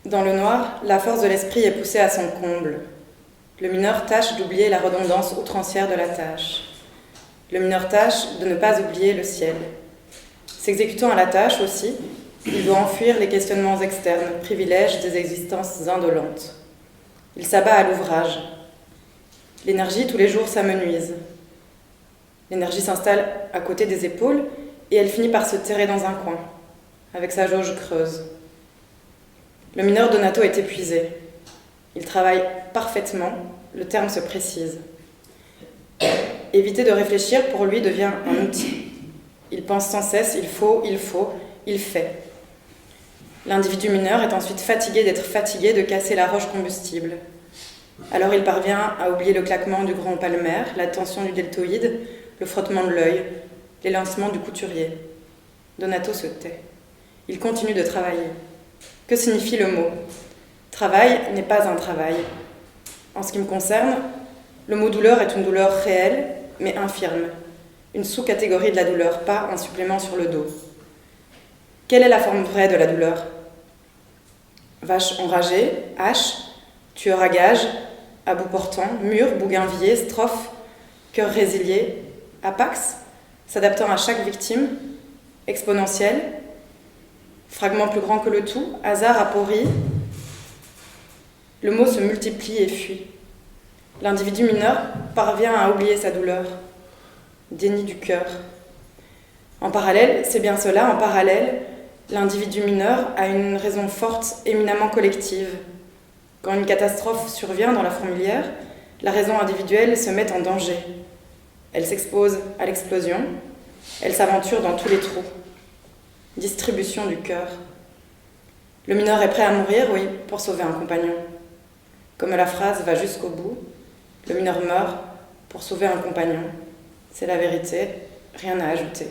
Dans le noir, la force de l'esprit est poussée à son comble. Le mineur tâche d'oublier la redondance outrancière de la tâche. Le mineur tâche de ne pas oublier le ciel. S'exécutant à la tâche aussi, il doit enfuir les questionnements externes, privilèges des existences indolentes. Il s'abat à l'ouvrage. L'énergie, tous les jours, s'amenuise. L'énergie s'installe à côté des épaules et elle finit par se terrer dans un coin, avec sa jauge creuse. Le mineur Donato est épuisé. Il travaille parfaitement, le terme se précise. Éviter de réfléchir pour lui devient un outil. Il pense sans cesse, il fait. L'individu mineur est ensuite fatigué d'être fatigué, de casser la roche combustible. Alors il parvient à oublier le claquement du grand palmaire, la tension du deltoïde, le frottement de l'œil, l'élancement du couturier. Donato se tait. Il continue de travailler. Que signifie le mot ? Travail n'est pas un travail. En ce qui me concerne, le mot douleur est une douleur réelle, mais infirme. Une sous-catégorie de la douleur, pas un supplément sur le dos. Quelle est la forme vraie de la douleur ? Vache enragée, hache, tueur à gage, à bout portant, mur, bougainvillier, strophe, cœur résilié, apax, s'adaptant à chaque victime, exponentielle, fragment plus grand que le tout, hasard, aporie. Le mot se multiplie et fuit. L'individu mineur parvient à oublier sa douleur. Déni du cœur. En parallèle, c'est bien cela, en parallèle, l'individu mineur a une raison forte, éminemment collective. Quand une catastrophe survient dans la fourmilière, la raison individuelle se met en danger. Elle s'expose à l'explosion, elle s'aventure dans tous les trous. Distribution du cœur. Le mineur est prêt à mourir, oui, pour sauver un compagnon. Comme la phrase va jusqu'au bout, le mineur meurt pour sauver un compagnon. C'est la vérité, rien à ajouter.